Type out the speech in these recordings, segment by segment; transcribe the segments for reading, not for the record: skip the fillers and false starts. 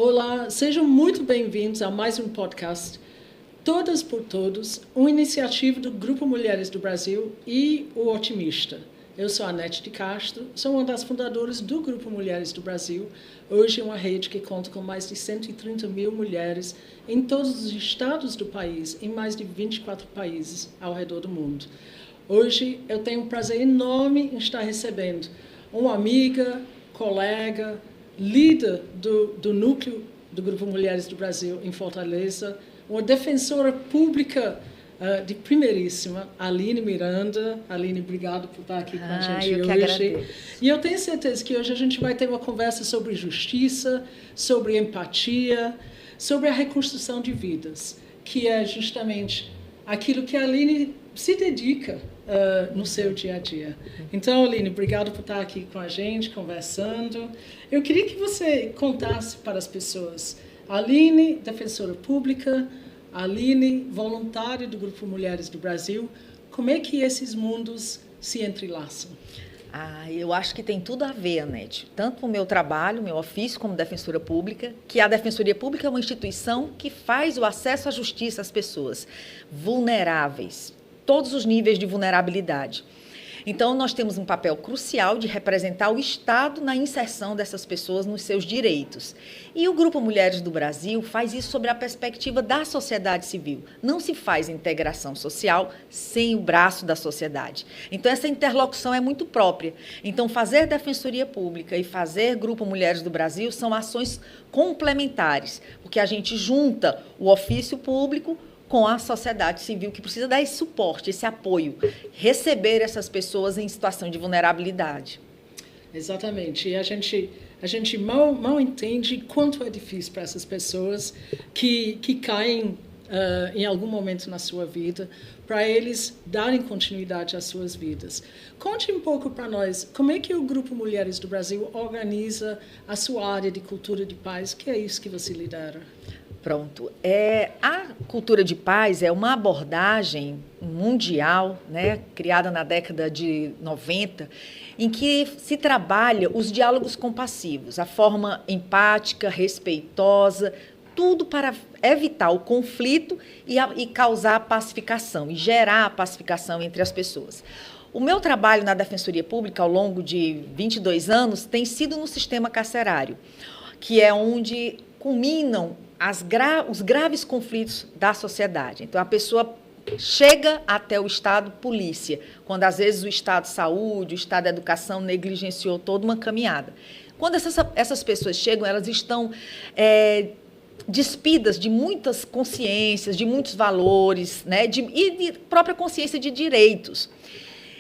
Olá, sejam muito bem-vindos a mais um podcast Todas por Todos, uma iniciativa do Grupo Mulheres do Brasil e o Otimista. Eu sou a Anete de Castro, sou uma das fundadoras do Grupo Mulheres do Brasil, hoje uma rede que conta com mais de 130 mil mulheres em todos os estados do país, em mais de 24 países ao redor do mundo. Hoje eu tenho um prazer enorme em estar recebendo uma amiga, colega, líder do núcleo do Grupo Mulheres do Brasil em Fortaleza, uma defensora pública de primeiríssima, Aline Miranda. Aline, obrigado por estar aqui com a gente eu hoje. Que agradeço. E eu tenho certeza que hoje a gente vai ter uma conversa sobre justiça, sobre empatia, sobre a reconstrução de vidas, que é justamente aquilo que a Aline se dedica no seu dia a dia. Então, Aline, obrigado por estar aqui com a gente, conversando. Eu queria que você contasse para as pessoas, Aline, defensora pública, Aline, voluntária do Grupo Mulheres do Brasil, como é que esses mundos se entrelaçam? Eu acho que tem tudo a ver, Anete. Tanto o meu trabalho, meu ofício como defensora pública, que a Defensoria Pública é uma instituição que faz o acesso à justiça às pessoas vulneráveis, todos os níveis de vulnerabilidade. Então, nós temos um papel crucial de representar o Estado na inserção dessas pessoas nos seus direitos. E o Grupo Mulheres do Brasil faz isso sobre a perspectiva da sociedade civil. Não se faz integração social sem o braço da sociedade. Então, essa interlocução é muito própria. Então, fazer Defensoria Pública e fazer Grupo Mulheres do Brasil são ações complementares, porque a gente junta o ofício público com a sociedade civil, que precisa dar esse suporte, esse apoio, receber essas pessoas em situação de vulnerabilidade. Exatamente. E a gente mal entende quanto é difícil para essas pessoas que caem em algum momento na sua vida, para eles darem continuidade às suas vidas. Conte um pouco para nós, como é que o Grupo Mulheres do Brasil organiza a sua área de cultura de paz, que é isso que você lidera? Pronto. A cultura de paz é uma abordagem mundial, né, criada na década de 90, em que se trabalha os diálogos compassivos, a forma empática, respeitosa, tudo para evitar o conflito e causar a pacificação, e gerar a pacificação entre as pessoas. O meu trabalho na Defensoria Pública, ao longo de 22 anos, tem sido no sistema carcerário, que é onde culminam os graves conflitos da sociedade. Então, a pessoa chega até o Estado polícia, quando às vezes o Estado saúde, o Estado educação negligenciou toda uma caminhada. Quando essas pessoas chegam, elas estão despidas de muitas consciências, de muitos valores, né, e de própria consciência de direitos.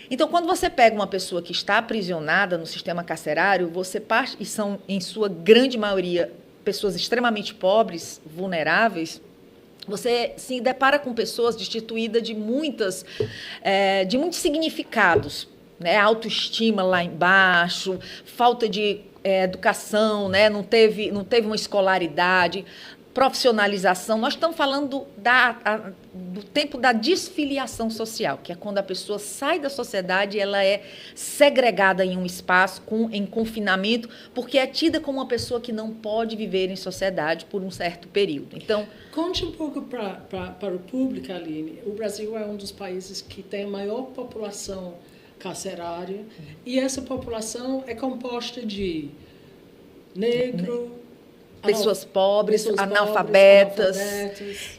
Então, quando você pega uma pessoa que está aprisionada no sistema carcerário, você parte, e são, em sua grande maioria, pessoas extremamente pobres, vulneráveis, você se depara com pessoas destituídas de muitos significados, né? Autoestima lá embaixo, falta de educação, né? não teve uma escolaridade, profissionalização. Nós estamos falando do tempo da desfiliação social, que é quando a pessoa sai da sociedade e ela é segregada em um espaço, em confinamento, porque é tida como uma pessoa que não pode viver em sociedade por um certo período. Então, conte um pouco para o público, Aline. O Brasil é um dos países que tem a maior população carcerária, e essa população é composta de negro, pessoas pobres, analfabetas.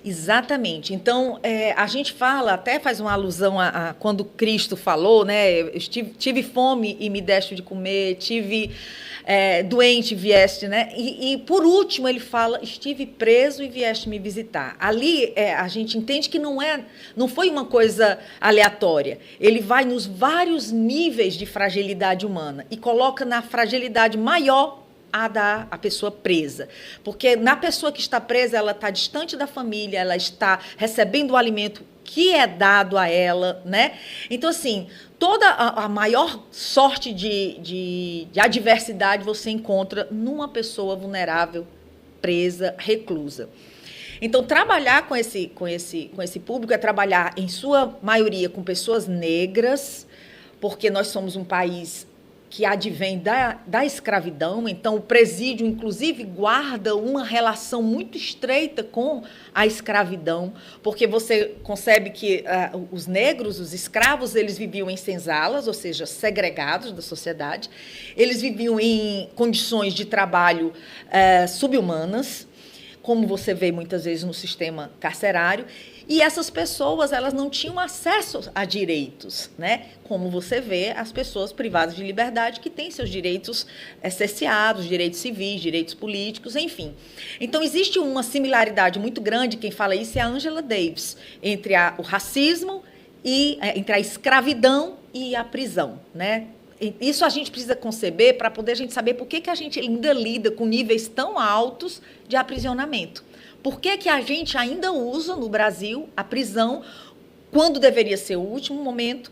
Exatamente. Então, a gente fala, até faz uma alusão a quando Cristo falou, né? Eu tive fome e me deste de comer, tive doente e vieste, né? E, por último, ele fala, estive preso e vieste me visitar. Ali, a gente entende que não foi uma coisa aleatória. Ele vai nos vários níveis de fragilidade humana e coloca na fragilidade maior a pessoa presa. Porque na pessoa que está presa, ela está distante da família, ela está recebendo o alimento que é dado a ela, né? Então, assim, toda a maior sorte de adversidade você encontra numa pessoa vulnerável, presa, reclusa. Então, trabalhar com esse público é trabalhar, em sua maioria, com pessoas negras, porque nós somos um país que advém da escravidão. Então, o presídio, inclusive, guarda uma relação muito estreita com a escravidão, porque você concebe que os negros, os escravos, eles viviam em senzalas, ou seja, segregados da sociedade, eles viviam em condições de trabalho subhumanas, como você vê muitas vezes no sistema carcerário, e essas pessoas, elas não tinham acesso a direitos, né? Como você vê as pessoas privadas de liberdade que têm seus direitos cerceados, direitos civis, direitos políticos, enfim. Então, existe uma similaridade muito grande, quem fala isso é a Angela Davis, entre o racismo e entre a escravidão e a prisão, né? Isso a gente precisa conceber para poder a gente saber por que a gente ainda lida com níveis tão altos de aprisionamento. Por que a gente ainda usa no Brasil a prisão quando deveria ser o último momento,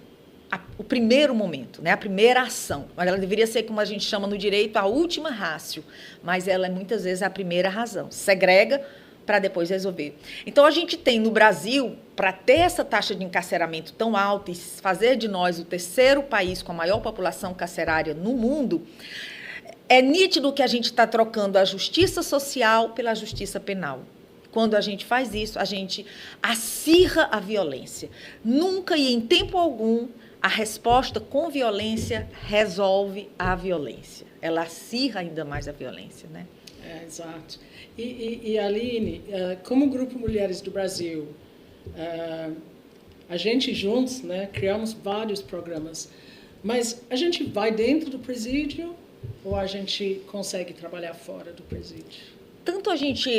o primeiro momento, né? A primeira ação. Ela deveria ser, como a gente chama no direito, a última ratio, mas ela é muitas vezes a primeira razão. Segrega para depois resolver. Então, a gente tem no Brasil, para ter essa taxa de encarceramento tão alta e fazer de nós o terceiro país com a maior população carcerária no mundo, é nítido que a gente está trocando a justiça social pela justiça penal. Quando a gente faz isso, a gente acirra a violência. Nunca e em tempo algum a resposta com violência resolve a violência. Ela acirra ainda mais a violência, né? Exato. E Aline, como Grupo Mulheres do Brasil, a gente juntos, né, criamos vários programas, mas a gente vai dentro do presídio ou a gente consegue trabalhar fora do presídio? Tanto a gente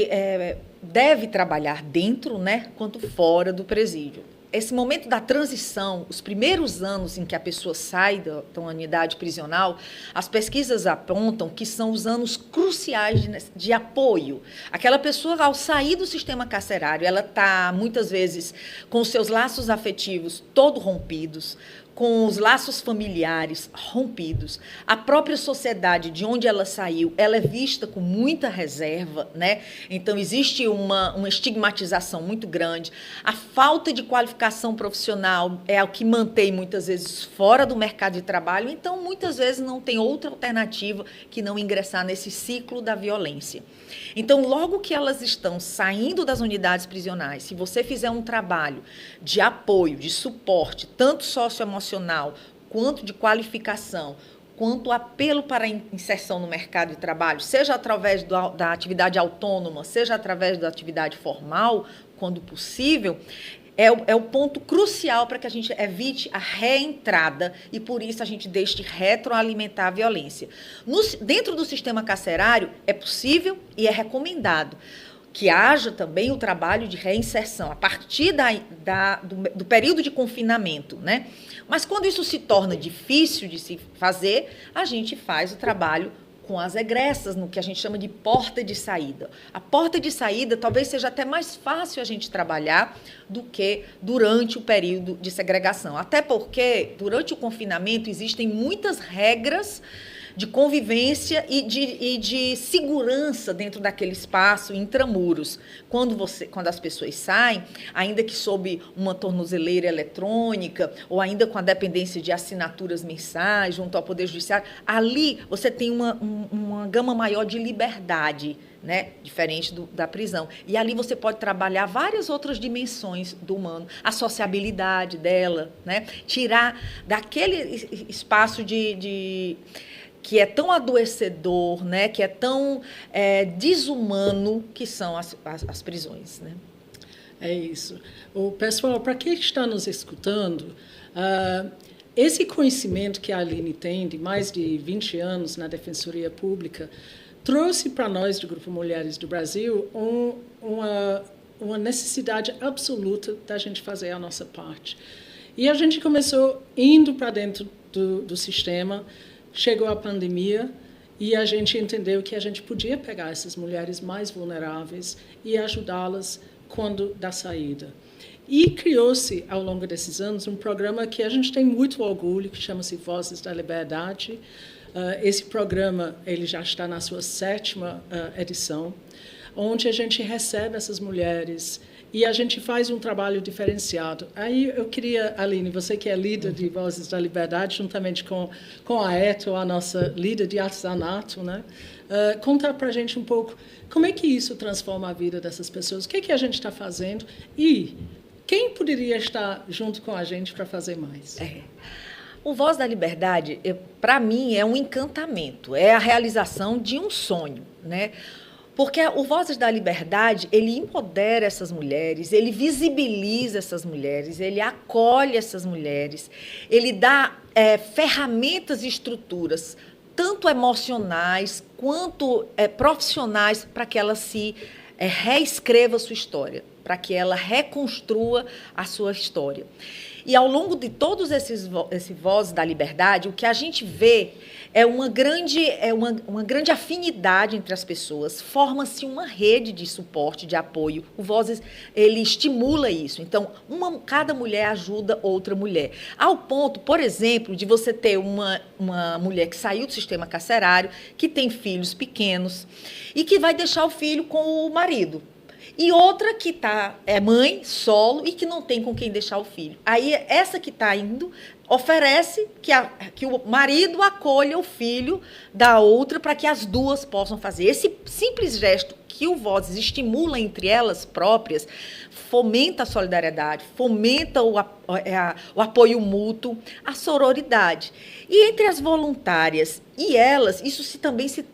deve trabalhar dentro, né, quanto fora do presídio. Esse momento da transição, os primeiros anos em que a pessoa sai da unidade prisional, as pesquisas apontam que são os anos cruciais de apoio. Aquela pessoa, ao sair do sistema carcerário, ela está, muitas vezes, com os seus laços afetivos todos rompidos, com os laços familiares rompidos. A própria sociedade de onde ela saiu, ela é vista com muita reserva, né? Então, existe uma estigmatização muito grande. A falta de qualificação profissional é o que mantém, muitas vezes, fora do mercado de trabalho. Então, muitas vezes, não tem outra alternativa que não ingressar nesse ciclo da violência. Então, logo que elas estão saindo das unidades prisionais, se você fizer um trabalho de apoio, de suporte, tanto socioemocional, quanto de qualificação, quanto apelo para a inserção no mercado de trabalho, seja através da atividade autônoma, seja através da atividade formal, quando possível, é o ponto crucial para que a gente evite a reentrada e, por isso, a gente deixe de retroalimentar a violência. Dentro do sistema carcerário, é possível e é recomendado que haja também o trabalho de reinserção a partir do período de confinamento, né? Mas quando isso se torna difícil de se fazer, a gente faz o trabalho com as egressas, no que a gente chama de porta de saída. A porta de saída talvez seja até mais fácil a gente trabalhar do que durante o período de segregação. Até porque, durante o confinamento, existem muitas regras de convivência e de segurança dentro daquele espaço intramuros. Quando as pessoas saem, ainda que sob uma tornozeleira eletrônica ou ainda com a dependência de assinaturas mensais junto ao Poder Judiciário, ali você tem uma gama maior de liberdade, né? Diferente da prisão. E ali você pode trabalhar várias outras dimensões do humano, a sociabilidade dela, né? Tirar daquele espaço que é tão adoecedor, né? Que é tão desumano que são as prisões, né? É isso. Pessoal, para quem está nos escutando, esse conhecimento que a Aline tem de mais de 20 anos na Defensoria Pública trouxe para nós, do Grupo Mulheres do Brasil, uma necessidade absoluta da gente fazer a nossa parte. E a gente começou indo para dentro do sistema. Chegou a pandemia e a gente entendeu que a gente podia pegar essas mulheres mais vulneráveis e ajudá-las quando da saída. E criou-se, ao longo desses anos, um programa que a gente tem muito orgulho, que chama-se Vozes da Liberdade. Esse programa ele já está na sua 7ª edição, onde a gente recebe essas mulheres e a gente faz um trabalho diferenciado. Aí eu queria, Aline, você que é líder de Vozes da Liberdade, juntamente com a Eto, a nossa líder de artesanato, né? Contar para a gente um pouco como é que isso transforma a vida dessas pessoas, o que é que a gente está fazendo e quem poderia estar junto com a gente para fazer mais. O Voz da Liberdade, para mim, é um encantamento, é a realização de um sonho, né? Porque o Vozes da Liberdade, ele empodera essas mulheres, ele visibiliza essas mulheres, ele acolhe essas mulheres, ele dá ferramentas e estruturas, tanto emocionais quanto profissionais, para que ela se reescreva a sua história, para que ela reconstrua a sua história. E ao longo de todos esse Vozes da Liberdade, o que a gente vê é uma grande afinidade entre as pessoas, forma-se uma rede de suporte, de apoio. O Vozes, ele estimula isso. Então, cada mulher ajuda outra mulher. Ao ponto, por exemplo, de você ter uma mulher que saiu do sistema carcerário, que tem filhos pequenos e que vai deixar o filho com o marido. E outra que é mãe, solo, e que não tem com quem deixar o filho. Aí, essa que está indo, oferece que o marido acolha o filho da outra para que as duas possam fazer. Esse simples gesto que o Vozes estimula entre elas próprias, fomenta a solidariedade, fomenta o apoio mútuo, a sororidade. E entre as voluntárias e elas, isso também se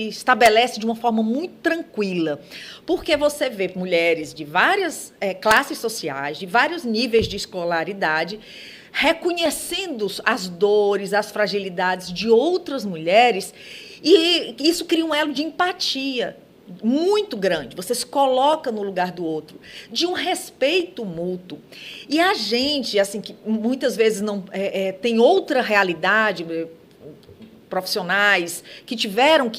estabelece de uma forma muito tranquila, porque você vê mulheres de várias classes sociais, de vários níveis de escolaridade, reconhecendo as dores, as fragilidades de outras mulheres, e isso cria um elo de empatia muito grande. Você se coloca no lugar do outro, de um respeito mútuo. E a gente, assim, que muitas vezes não tem outra realidade, profissionais que tiveram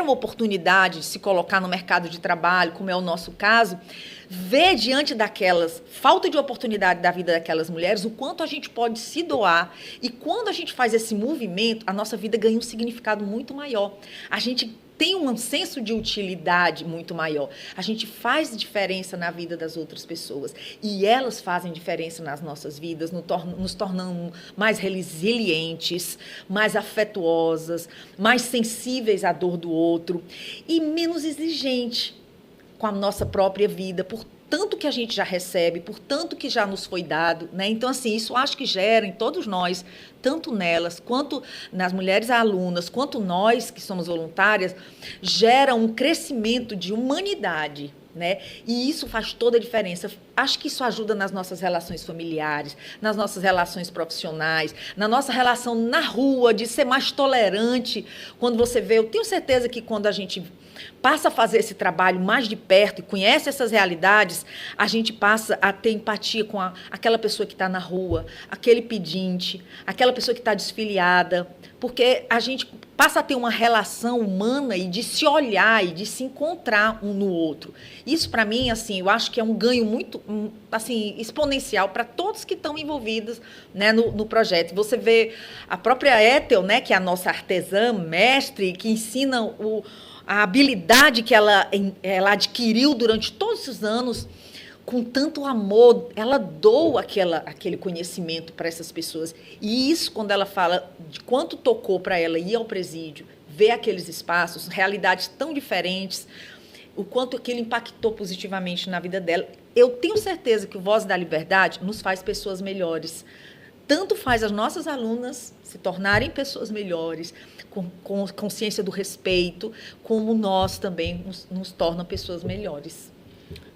oportunidade de se colocar no mercado de trabalho, como é o nosso caso, vê diante daquelas falta de oportunidade da vida daquelas mulheres o quanto a gente pode se doar. E quando a gente faz esse movimento, a nossa vida ganha um significado muito maior. A gente tem um senso de utilidade muito maior. A gente faz diferença na vida das outras pessoas. E elas fazem diferença nas nossas vidas, nos tornando mais resilientes, mais afetuosas, mais sensíveis à dor do outro e menos exigentes com a nossa própria vida, por tanto que a gente já recebe, por tanto que já nos foi dado, né? Então, assim, isso acho que gera em todos nós, tanto nelas, quanto nas mulheres alunas, quanto nós que somos voluntárias, gera um crescimento de humanidade, né? E isso faz toda a diferença. Acho que isso ajuda nas nossas relações familiares, nas nossas relações profissionais, na nossa relação na rua, de ser mais tolerante. Quando você vê, eu tenho certeza que quando a gente passa a fazer esse trabalho mais de perto e conhece essas realidades, a gente passa a ter empatia com aquela pessoa que está na rua, aquele pedinte, aquela pessoa que está desfiliada, porque a gente passa a ter uma relação humana e de se olhar e de se encontrar um no outro. Isso, para mim, assim, eu acho que é um ganho muito assim, exponencial para todos que estão envolvidos, né, no projeto. Você vê a própria Ethel, né, que é a nossa artesã, mestre, que ensina a habilidade que ela adquiriu durante todos os anos, com tanto amor, ela doa aquele conhecimento para essas pessoas. E isso, quando ela fala de quanto tocou para ela ir ao presídio, ver aqueles espaços, realidades tão diferentes, o quanto aquilo impactou positivamente na vida dela, eu tenho certeza que o Voz da Liberdade nos faz pessoas melhores. Tanto faz as nossas alunas se tornarem pessoas melhores, com consciência do respeito, como nós também nos torna pessoas melhores.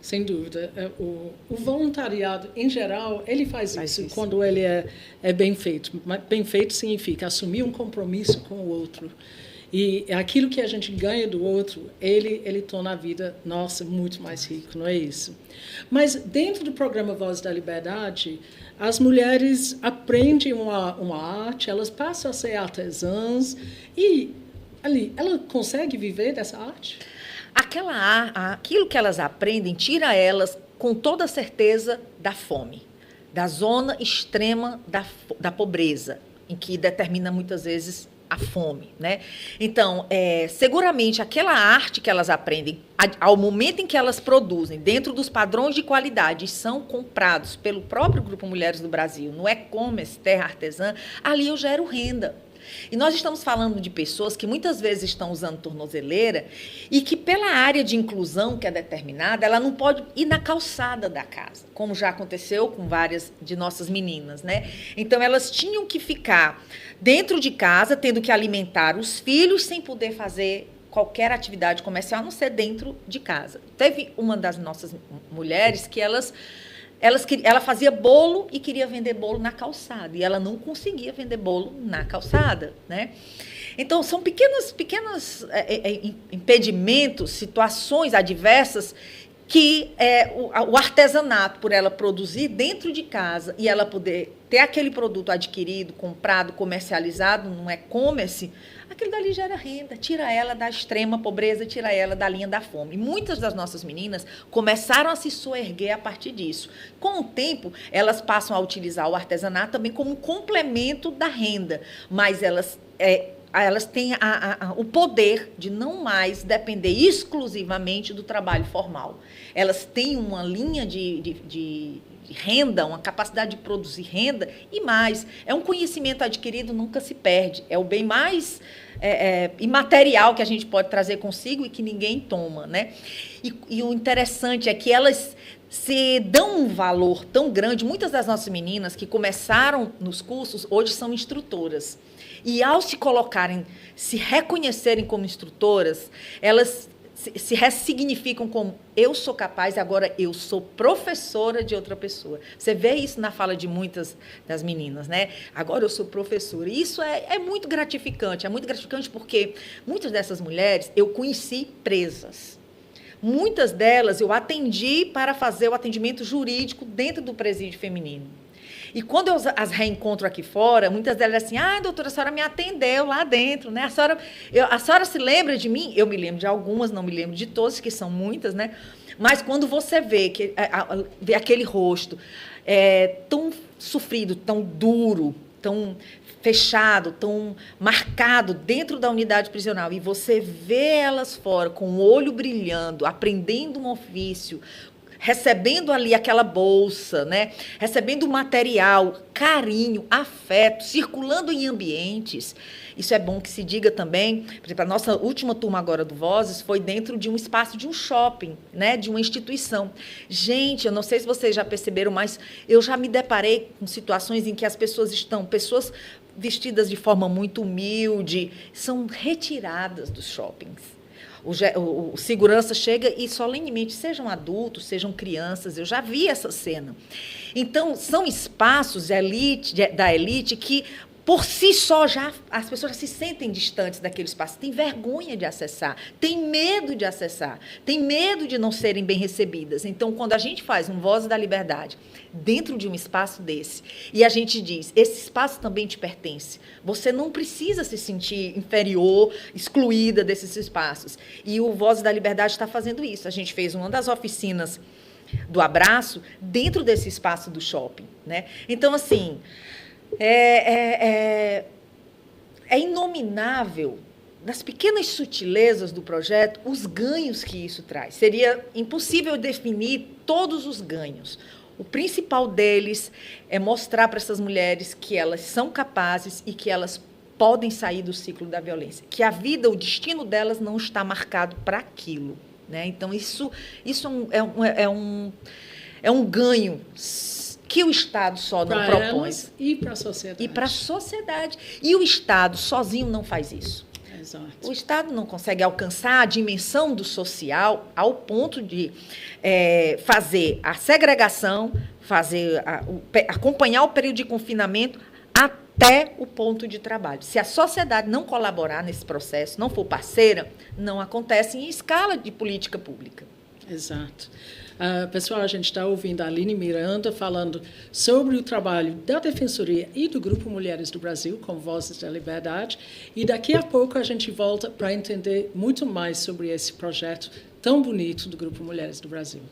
Sem dúvida. O voluntariado, em geral, ele faz isso quando ele é bem feito. Bem feito significa assumir um compromisso com o outro. E aquilo que a gente ganha do outro, ele torna a vida nossa muito mais rica, não é isso? Mas dentro do programa Voz da Liberdade, as mulheres aprendem uma arte, elas passam a ser artesãs e ali, ela consegue viver dessa arte? Aquilo que elas aprendem tira elas, com toda certeza, da fome, da zona extrema da pobreza, em que determina muitas vezes a fome, né? Então, seguramente aquela arte que elas aprendem, ao momento em que elas produzem, dentro dos padrões de qualidade, são comprados pelo próprio Grupo Mulheres do Brasil, no e-commerce, terra artesã, ali eu gero renda. E nós estamos falando de pessoas que muitas vezes estão usando tornozeleira e que, pela área de inclusão que é determinada, ela não pode ir na calçada da casa, como já aconteceu com várias de nossas meninas, né? Então, elas tinham que ficar dentro de casa, tendo que alimentar os filhos, sem poder fazer qualquer atividade comercial, a não ser dentro de casa. Teve uma das nossas mulheres que ela fazia bolo e queria vender bolo na calçada. E ela não conseguia vender bolo na calçada, né? Então, são pequenos impedimentos, situações adversas que o artesanato, por ela produzir dentro de casa e ela poder ter aquele produto adquirido, comprado, comercializado no e-commerce, aquilo dali gera renda, tira ela da extrema pobreza, tira ela da linha da fome. E muitas das nossas meninas começaram a se soerguer a partir disso. Com o tempo, elas passam a utilizar o artesanato também como um complemento da renda, mas elas têm o poder de não mais depender exclusivamente do trabalho formal. Elas têm uma linha de renda, uma capacidade de produzir renda e mais. É um conhecimento adquirido, nunca se perde. É o bem mais imaterial que a gente pode trazer consigo e que ninguém toma, né? E o interessante é que elas se dão um valor tão grande. Muitas das nossas meninas que começaram nos cursos, hoje são instrutoras. E ao se colocarem, se reconhecerem como instrutoras, elas se ressignificam como eu sou capaz, agora eu sou professora de outra pessoa. Você vê isso na fala de muitas das meninas, né? Agora eu sou professora. E isso é muito gratificante. É muito gratificante porque muitas dessas mulheres eu conheci presas. Muitas delas eu atendi para fazer o atendimento jurídico dentro do presídio feminino. E quando eu as reencontro aqui fora, muitas delas assim, doutora, a senhora me atendeu lá dentro, né? A senhora se lembra de mim? Eu me lembro de algumas, não me lembro de todas, que são muitas, né? Mas quando você vê aquele rosto tão sofrido, tão duro, tão fechado, tão marcado dentro da unidade prisional, e você vê elas fora com o olho brilhando, aprendendo um ofício, recebendo ali aquela bolsa, né? Recebendo material, carinho, afeto, circulando em ambientes. Isso é bom que se diga também. Por exemplo, a nossa última turma agora do Vozes foi dentro de um espaço de um shopping, né? De uma instituição. Gente, eu não sei se vocês já perceberam, mas eu já me deparei com situações em que as pessoas vestidas de forma muito humilde, são retiradas dos shoppings. O segurança chega e solenemente, sejam adultos, sejam crianças, eu já vi essa cena. Então, são espaços da elite que, por si só, as pessoas já se sentem distantes daquele espaço, têm vergonha de acessar, têm medo de acessar, têm medo de não serem bem recebidas. Então, quando a gente faz um Voz da Liberdade dentro de um espaço desse, e a gente diz, esse espaço também te pertence, você não precisa se sentir inferior, excluída desses espaços. E o Voz da Liberdade está fazendo isso. A gente fez uma das oficinas do abraço dentro desse espaço do shopping, né? Então, assim, é inominável, nas pequenas sutilezas do projeto, os ganhos que isso traz. Seria impossível definir todos os ganhos. O principal deles é mostrar para essas mulheres que elas são capazes e que elas podem sair do ciclo da violência, que a vida, o destino delas não está marcado para aquilo, né? Então, isso é um ganho que o Estado só não propõe. E para a sociedade. E para a sociedade. E o Estado sozinho não faz isso. Exato. O Estado não consegue alcançar a dimensão do social ao ponto de fazer a segregação, acompanhar o período de confinamento até o ponto de trabalho. Se a sociedade não colaborar nesse processo, não for parceira, não acontece em escala de política pública. Exato. Pessoal, a gente está ouvindo a Aline Miranda falando sobre o trabalho da Defensoria e do Grupo Mulheres do Brasil, com Vozes da Liberdade, e daqui a pouco a gente volta para entender muito mais sobre esse projeto tão bonito do Grupo Mulheres do Brasil.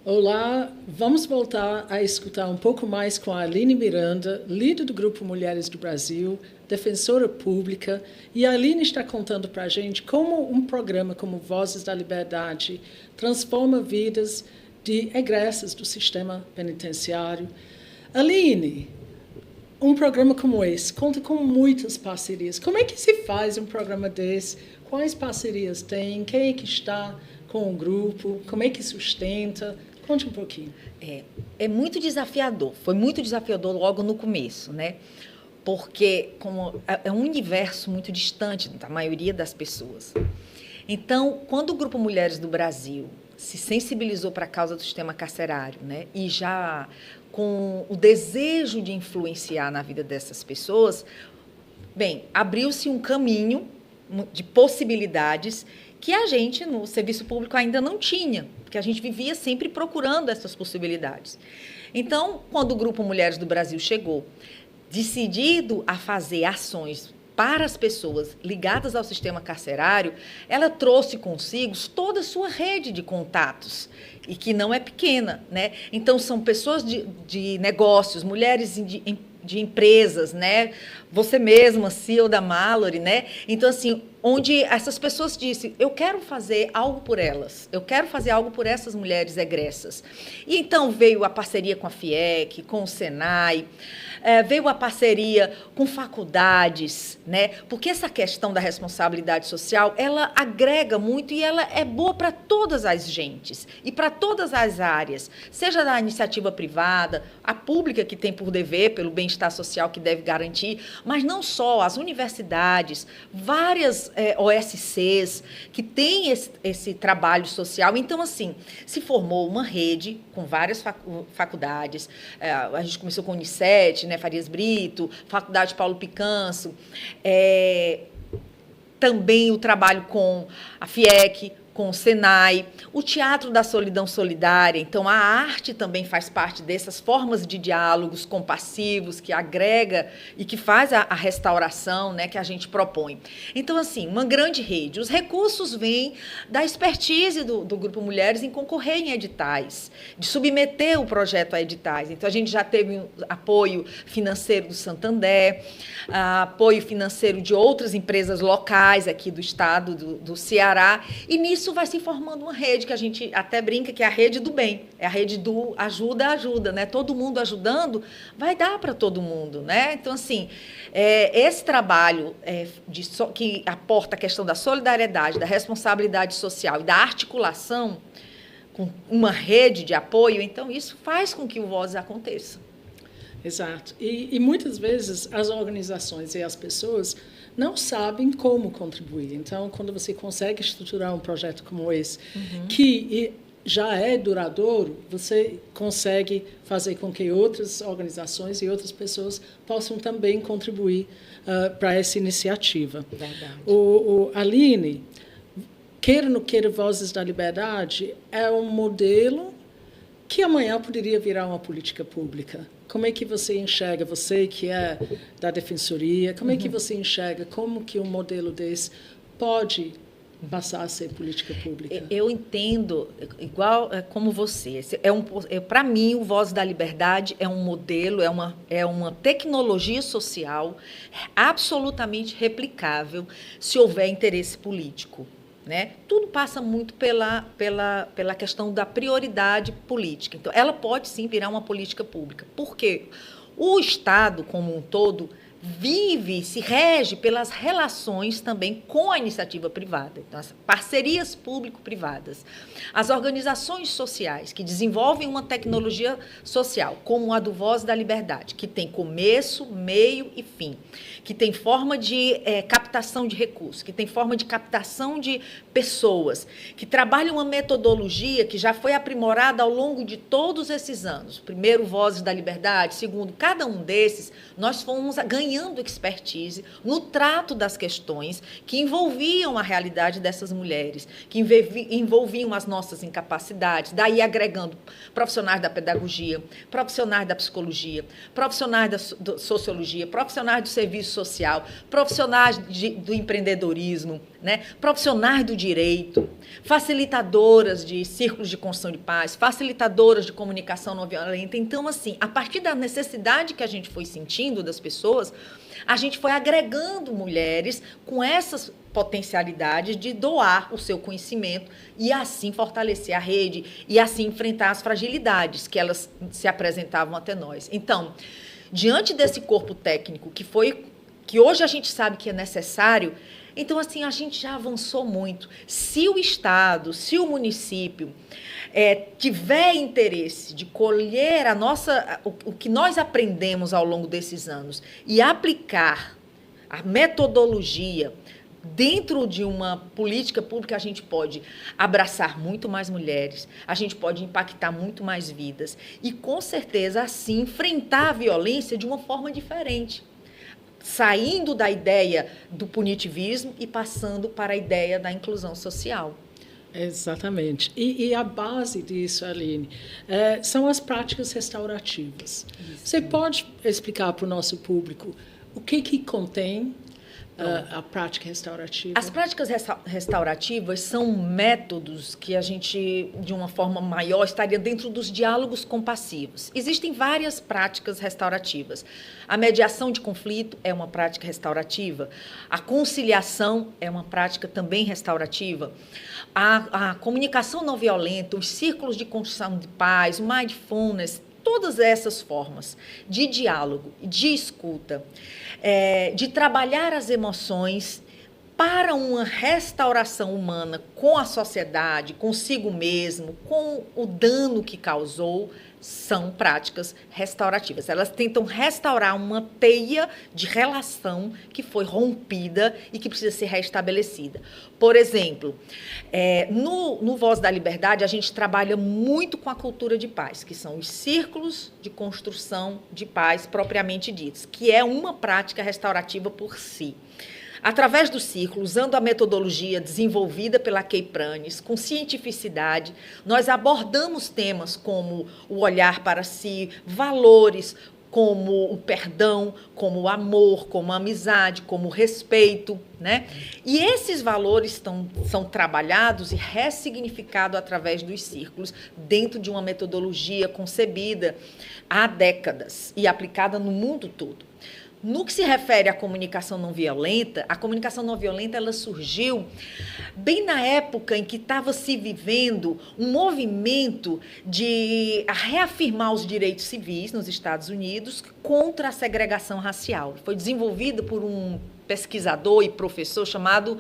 Olá, vamos voltar a escutar um pouco mais com a Aline Miranda, líder do Grupo Mulheres do Brasil, defensora pública. E a Aline está contando para a gente como um programa como Vozes da Liberdade transforma vidas de egressas do sistema penitenciário. Aline, um programa como esse conta com muitas parcerias. Como é que se faz um programa desse? Quais parcerias tem? Quem é que está com o grupo? Como é que sustenta? Conte um pouquinho. É muito desafiador. Foi muito desafiador logo no começo, né? Porque é um universo muito distante da maioria das pessoas. Então, quando o Grupo Mulheres do Brasil se sensibilizou para a causa do sistema carcerário, né? E já com o desejo de influenciar na vida dessas pessoas, bem, abriu-se um caminho de possibilidades que a gente, no serviço público, ainda não tinha, porque a gente vivia sempre procurando essas possibilidades. Então, quando o Grupo Mulheres do Brasil chegou, decidido a fazer ações para as pessoas ligadas ao sistema carcerário, ela trouxe consigo toda a sua rede de contatos, e que não é pequena, né? Então, são pessoas de negócios, mulheres de empresas, né? Você mesma, CEO da Mallory, né? Então, assim, onde essas pessoas disseram, eu quero fazer algo por elas, eu quero fazer algo por essas mulheres egressas. E então veio a parceria com a FIEC, com o Senai, veio a parceria com faculdades, né? Porque essa questão da responsabilidade social, ela agrega muito e ela é boa para todas as gentes e para todas as áreas, seja da iniciativa privada, a pública que tem por dever, pelo bem-estar social que deve garantir, mas não só, as universidades, várias OSCs que têm esse trabalho social. Então, assim, se formou uma rede com várias faculdades, a gente começou com o Unicet, né, Farias Brito, Faculdade Paulo Picanso, também o trabalho com a FIEC, com o Senai, o Teatro da Solidão Solidária. Então, a arte também faz parte dessas formas de diálogos compassivos que agrega e que faz a restauração, né, que a gente propõe. Então, assim, uma grande rede. Os recursos vêm da expertise do Grupo Mulheres em concorrer em editais, de submeter o projeto a editais. Então, a gente já teve apoio financeiro do Santander, apoio financeiro de outras empresas locais aqui do estado do Ceará, e nisso vai se formando uma rede que a gente até brinca que é a rede do bem, é a rede do ajuda, né? Todo mundo ajudando, vai dar para todo mundo, né? Então, assim, esse trabalho que aporta a questão da solidariedade, da responsabilidade social e da articulação com uma rede de apoio, então isso faz com que o Vozes aconteça. Exato. E muitas vezes as organizações e as pessoas não sabem como contribuir. Então, quando você consegue estruturar um projeto como esse, que já é duradouro, você consegue fazer com que outras organizações e outras pessoas possam também contribuir para essa iniciativa. Verdade. Aline, queira ou não queira, Vozes da Liberdade é um modelo que amanhã poderia virar uma política pública. Como é que você enxerga, você que é da Defensoria, como é que você enxerga como que um modelo desse pode passar a ser política pública? Eu entendo, igual como você, para mim, o Voz da Liberdade é um modelo, é uma tecnologia social absolutamente replicável se houver interesse político. Né? Tudo passa muito pela questão da prioridade política. Então, ela pode, sim, virar uma política pública. Por quê? O Estado, como um todo, se rege pelas relações também com a iniciativa privada. Então, as parcerias público-privadas. As organizações sociais que desenvolvem uma tecnologia social, como a do Voz da Liberdade, que tem começo, meio e fim, que tem forma de captação de recursos, que tem forma de captação de pessoas, que trabalha uma metodologia que já foi aprimorada ao longo de todos esses anos. Primeiro, Vozes da Liberdade. Segundo, cada um desses, nós fomos ganhando expertise no trato das questões que envolviam a realidade dessas mulheres, que envolviam as nossas incapacidades, daí agregando profissionais da pedagogia, profissionais da psicologia, profissionais da sociologia, profissionais do serviço social, profissionais do empreendedorismo, né? Profissionais do direito, facilitadoras de círculos de construção de paz, facilitadoras de comunicação não violenta. Então, assim, a partir da necessidade que a gente foi sentindo das pessoas, a gente foi agregando mulheres com essas potencialidades de doar o seu conhecimento e assim fortalecer a rede e assim enfrentar as fragilidades que elas se apresentavam até nós. Então, diante desse corpo técnico que hoje a gente sabe que é necessário, então, assim, a gente já avançou muito. Se o Estado, se o município tiver interesse de colher o que nós aprendemos ao longo desses anos e aplicar a metodologia dentro de uma política pública, a gente pode abraçar muito mais mulheres, a gente pode impactar muito mais vidas e, com certeza, assim, enfrentar a violência de uma forma diferente, saindo da ideia do punitivismo e passando para a ideia da inclusão social. Exatamente. E a base disso, Aline, são as práticas restaurativas. Isso. Você pode explicar para o nosso público o que contém a prática restaurativa? As práticas restaurativas são métodos que a gente, de uma forma maior, estaria dentro dos diálogos compassivos. Existem várias práticas restaurativas. A mediação de conflito é uma prática restaurativa. A conciliação é uma prática também restaurativa. A comunicação não violenta, os círculos de construção de paz, o mindfulness, todas essas formas de diálogo, de escuta, de trabalhar as emoções para uma restauração humana com a sociedade, consigo mesmo, com o dano que causou, são práticas restaurativas. Elas tentam restaurar uma teia de relação que foi rompida e que precisa ser restabelecida. Por exemplo, no Voz da Liberdade, a gente trabalha muito com a cultura de paz, que são os círculos de construção de paz propriamente ditos, que é uma prática restaurativa por si. Através do círculo, usando a metodologia desenvolvida pela Kay Pranes, com cientificidade, nós abordamos temas como o olhar para si, valores como o perdão, como o amor, como a amizade, como o respeito, né? E esses valores são trabalhados e ressignificados através dos círculos, dentro de uma metodologia concebida há décadas e aplicada no mundo todo. No que se refere à comunicação não violenta, a comunicação não violenta ela surgiu bem na época em que estava se vivendo um movimento de reafirmar os direitos civis nos Estados Unidos contra a segregação racial. Foi desenvolvida por um pesquisador e professor chamado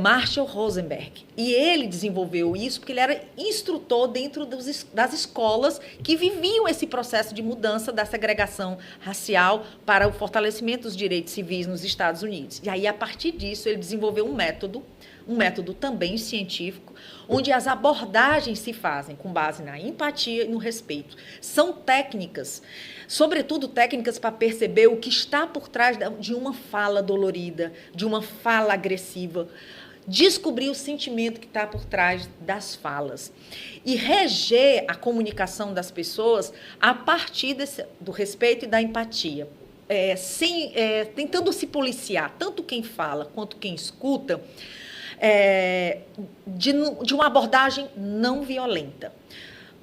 Marshall Rosenberg. E ele desenvolveu isso porque ele era instrutor dentro das escolas que viviam esse processo de mudança da segregação racial para o fortalecimento dos direitos civis nos Estados Unidos. E aí, a partir disso, ele desenvolveu um método também científico, onde as abordagens se fazem com base na empatia e no respeito. São técnicas, sobretudo técnicas para perceber o que está por trás de uma fala dolorida, de uma fala agressiva, descobrir o sentimento que está por trás das falas e reger a comunicação das pessoas a partir do respeito e da empatia. Tentando se policiar, tanto quem fala quanto quem escuta, de uma abordagem não violenta.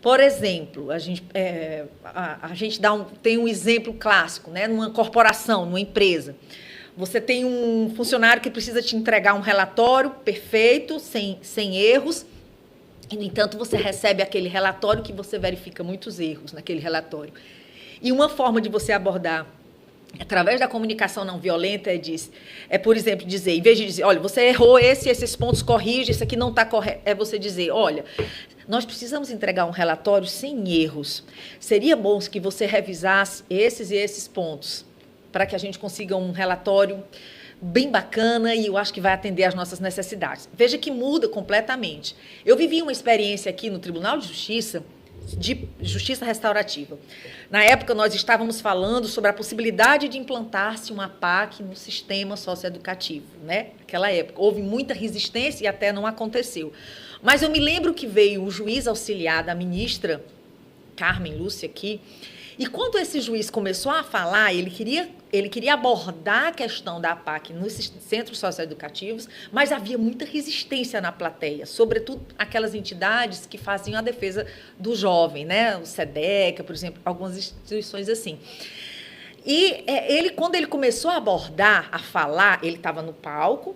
Por exemplo, a gente tem um exemplo clássico, né? Numa corporação, numa empresa. Você tem um funcionário que precisa te entregar um relatório perfeito, sem erros, e, no entanto, você recebe aquele relatório que você verifica muitos erros naquele relatório. E uma forma de você abordar através da comunicação não violenta por exemplo, dizer, em vez de dizer, olha, você errou esses pontos, corrige, isso aqui não está correto, é você dizer, olha, nós precisamos entregar um relatório sem erros. Seria bom que você revisasse esses e esses pontos, para que a gente consiga um relatório bem bacana e eu acho que vai atender às nossas necessidades. Veja que muda completamente. Eu vivi uma experiência aqui no Tribunal de Justiça Restaurativa. Na época, nós estávamos falando sobre a possibilidade de implantar-se uma PAC no sistema socioeducativo, né? Naquela época. Houve muita resistência e até não aconteceu. Mas eu me lembro que veio o juiz auxiliar da ministra Carmen Lúcia aqui E quando esse juiz começou a falar, ele queria abordar a questão da APAC nos centros socioeducativos, mas havia muita resistência na plateia, sobretudo aquelas entidades que faziam a defesa do jovem, né? O SEDECA, por exemplo, algumas instituições assim. E quando ele começou a abordar, a falar, ele estava no palco,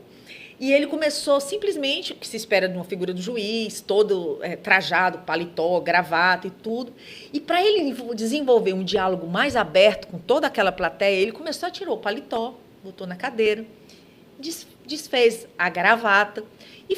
e ele começou simplesmente, o que se espera de uma figura do juiz, todo trajado, paletó, gravata e tudo. E para ele desenvolver um diálogo mais aberto com toda aquela plateia, ele começou a tirar o paletó, botou na cadeira, desfez a gravata e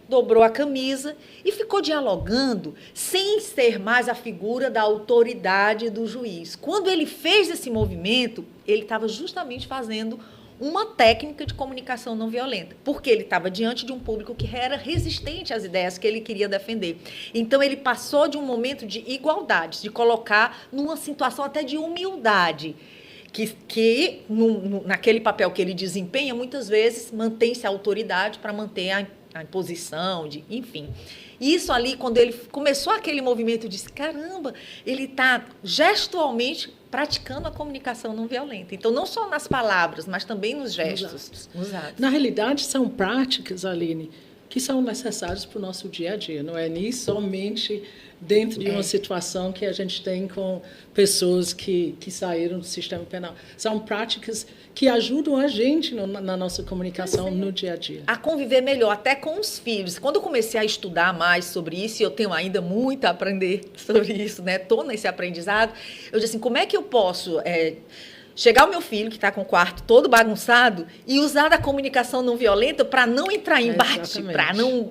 dobrou a camisa e ficou dialogando sem ser mais a figura da autoridade do juiz. Quando ele fez esse movimento, ele estava justamente fazendo uma técnica de comunicação não violenta, porque ele estava diante de um público que era resistente às ideias que ele queria defender. Então, ele passou de um momento de igualdade, de colocar numa situação até de humildade, que naquele papel que ele desempenha, muitas vezes mantém-se a autoridade para manter a imposição, enfim. Isso ali, quando ele começou aquele movimento, eu disse, caramba, ele está gestualmente praticando a comunicação não violenta. Então, não só nas palavras, mas também nos gestos. Nos atos. Na realidade, são práticas, Aline, que são necessárias para o nosso dia a dia. Não é nem somente dentro de uma situação que a gente tem com pessoas que saíram do sistema penal. São práticas que ajudam a gente na nossa comunicação no dia a dia. A conviver melhor, até com os filhos. Quando eu comecei a estudar mais sobre isso, e eu tenho ainda muito a aprender sobre isso, né? Estou nesse aprendizado, eu disse assim, como é que eu posso chegar ao meu filho, que está com o quarto todo bagunçado, e usar da comunicação não violenta para não entrar em embate,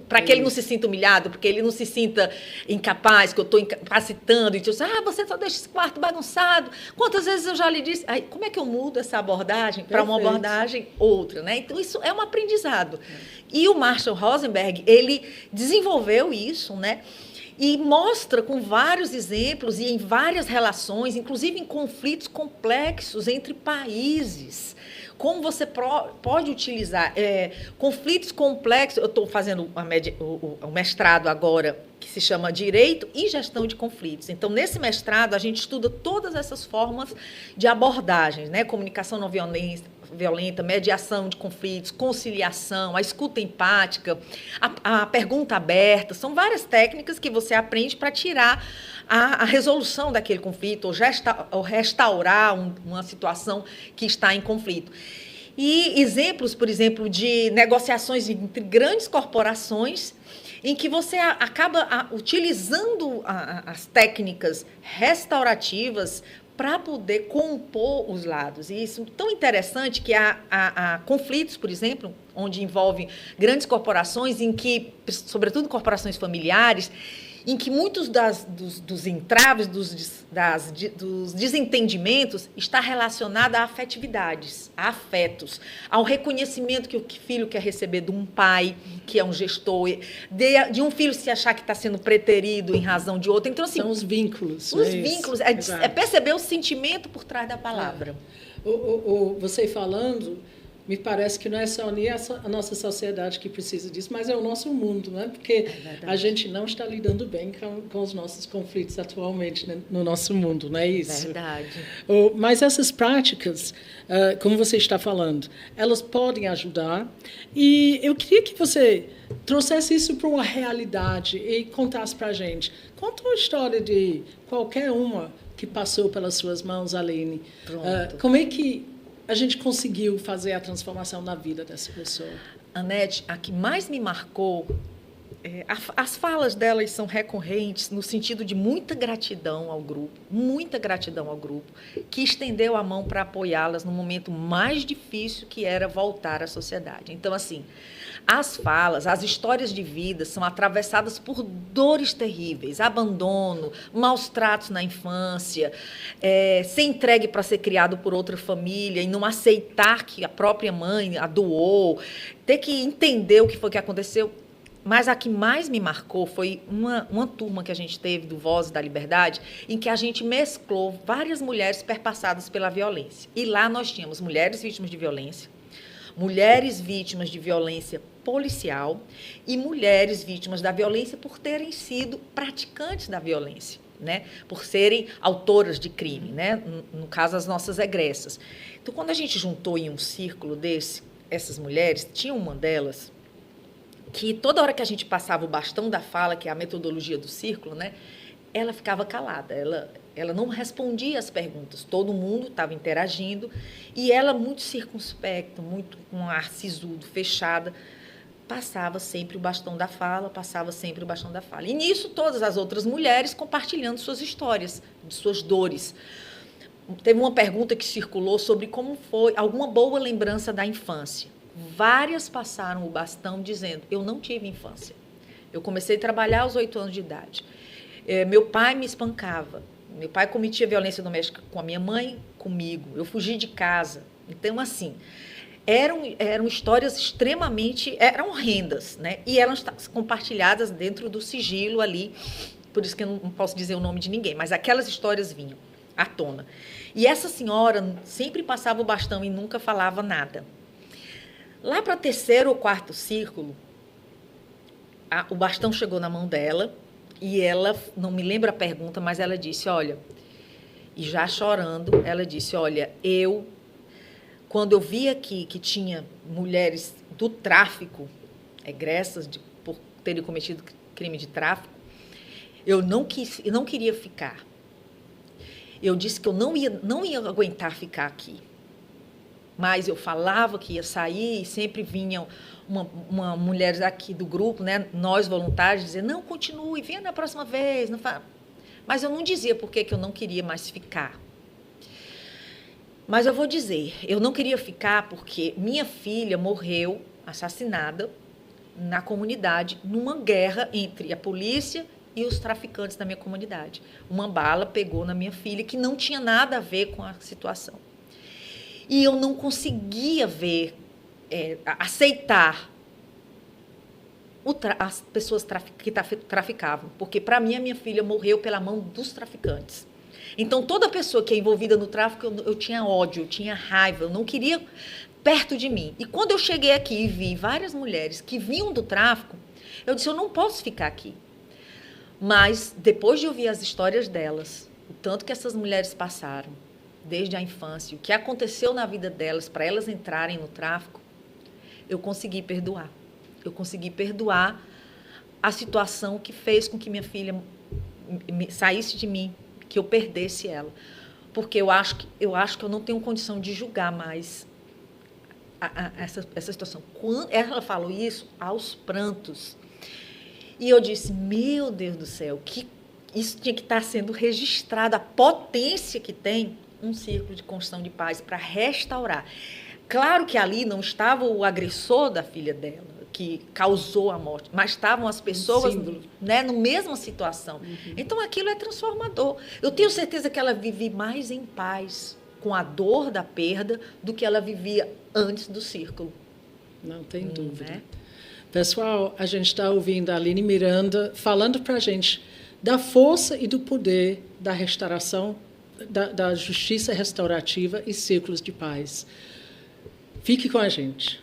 para que ele não se sinta humilhado, porque ele não se sinta incapaz, que eu estou incapacitando, e diz, você só deixa esse quarto bagunçado. Quantas vezes eu já lhe disse, como é que eu mudo essa abordagem para uma abordagem outra, né? Então, isso é um aprendizado. E o Marshall Rosenberg, ele desenvolveu isso, né? E mostra com vários exemplos e em várias relações, inclusive em conflitos complexos entre países, como você pode utilizar conflitos complexos. Eu estou fazendo o mestrado agora, que se chama Direito e Gestão de Conflitos. Então, nesse mestrado, a gente estuda todas essas formas de abordagens, né? Comunicação não violenta, mediação de conflitos, conciliação, a escuta empática, a pergunta aberta. São várias técnicas que você aprende para tirar a resolução daquele conflito ou restaurar uma situação que está em conflito. E exemplos, por exemplo, de negociações entre grandes corporações em que você acaba utilizando as técnicas restaurativas para poder compor os lados. E isso é tão interessante que há conflitos, por exemplo, onde envolvem grandes corporações, em que, sobretudo corporações familiares, em que muitos dos entraves, dos desentendimentos, está relacionado a afetividades, a afetos, ao reconhecimento que o filho quer receber de um pai, que é um gestor, de um filho se achar que está sendo preterido em razão de outro. Então, assim, são os vínculos. Os vínculos, é perceber o sentimento por trás da palavra. Você falando, me parece que não é só a nossa sociedade que precisa disso, mas é o nosso mundo, né? Porque a gente não está lidando bem com os nossos conflitos atualmente, né? No nosso mundo, não é isso? Verdade. Mas essas práticas, como você está falando, elas podem ajudar. E eu queria que você trouxesse isso para uma realidade e contasse para a gente. Conta uma história de qualquer uma que passou pelas suas mãos, Aline. Como é que a gente conseguiu fazer a transformação na vida dessa pessoa? Anete, a que mais me marcou, as falas delas são recorrentes no sentido de muita gratidão ao grupo, que estendeu a mão para apoiá-las no momento mais difícil, que era voltar à sociedade. Então, assim, as falas, as histórias de vida são atravessadas por dores terríveis, abandono, maus tratos na infância, ser entregue para ser criado por outra família e não aceitar que a própria mãe a doou, ter que entender o que foi que aconteceu. Mas a que mais me marcou foi uma turma que a gente teve do Vozes da Liberdade, em que a gente mesclou várias mulheres perpassadas pela violência. E lá nós tínhamos mulheres vítimas de violência, mulheres vítimas de violência policial e mulheres vítimas da violência por terem sido praticantes da violência. né? Por serem autoras de crime, né? No caso, as nossas egressas. Então, quando a gente juntou em um círculo desse, essas mulheres, tinha uma delas que toda hora que a gente passava o bastão da fala, que é a metodologia do círculo, né? Ela ficava calada, ela não respondia às perguntas. Todo mundo estava interagindo e ela, muito circunspecta, muito com um ar sisudo, fechada, passava sempre o bastão da fala, E nisso, todas as outras mulheres compartilhando suas histórias, de suas dores. Teve uma pergunta que circulou sobre como foi alguma boa lembrança da infância. Várias passaram o bastão dizendo, eu não tive infância. Eu comecei a trabalhar aos 8 anos de idade. Meu pai me espancava. Meu pai cometia violência doméstica com a minha mãe, comigo. Eu fugi de casa. Então, assim, eram histórias extremamente... Eram horrendas, né? E eram compartilhadas dentro do sigilo ali. Por isso que eu não posso dizer o nome de ninguém. Mas aquelas histórias vinham à tona. E essa senhora sempre passava o bastão e nunca falava nada. Lá para o 3º ou 4º círculo, o bastão chegou na mão dela e ela, não me lembro a pergunta, mas ela disse, olha, e já chorando, ela disse, olha, quando eu vi aqui que tinha mulheres do tráfico, egressas por terem cometido crime de tráfico, eu não queria ficar. Eu disse que eu não ia aguentar ficar aqui. Mas eu falava que ia sair e sempre vinha uma mulher aqui do grupo, né, nós voluntários, dizer, não, continue, venha na próxima vez. Não fa... Mas eu não dizia por que eu não queria mais ficar. Mas eu vou dizer, eu não queria ficar porque minha filha morreu assassinada na comunidade, numa guerra entre a polícia e os traficantes da minha comunidade. Uma bala pegou na minha filha que não tinha nada a ver com a situação. E eu não conseguia aceitar as pessoas que traficavam, porque, para mim, a minha filha morreu pela mão dos traficantes. Então, toda pessoa que é envolvida no tráfico, eu tinha ódio, eu tinha raiva, eu não queria perto de mim. E quando eu cheguei aqui e vi várias mulheres que vinham do tráfico, eu disse, eu não posso ficar aqui. Mas, depois de ouvir as histórias delas, o tanto que essas mulheres passaram, desde a infância, o que aconteceu na vida delas para elas entrarem no tráfico, eu consegui perdoar. Eu consegui perdoar a situação que fez com que minha filha saísse de mim, que eu perdesse ela. Porque eu acho que eu não tenho condição de julgar mais essa situação. Quando ela falou isso, aos prantos. E eu disse, meu Deus do céu, que isso tinha que estar sendo registrado, a potência que tem um círculo de construção de paz para restaurar. Claro que ali não estava o agressor da filha dela, que causou a morte, mas estavam as pessoas, né, na mesma situação. Uhum. Então, aquilo é transformador. Eu tenho certeza que ela vive mais em paz com a dor da perda do que ela vivia antes do círculo. Não tem dúvida. Né? Pessoal, a gente está ouvindo a Aline Miranda falando para a gente da força e do poder da restauração, da justiça restaurativa e círculos de paz. Fique com a gente.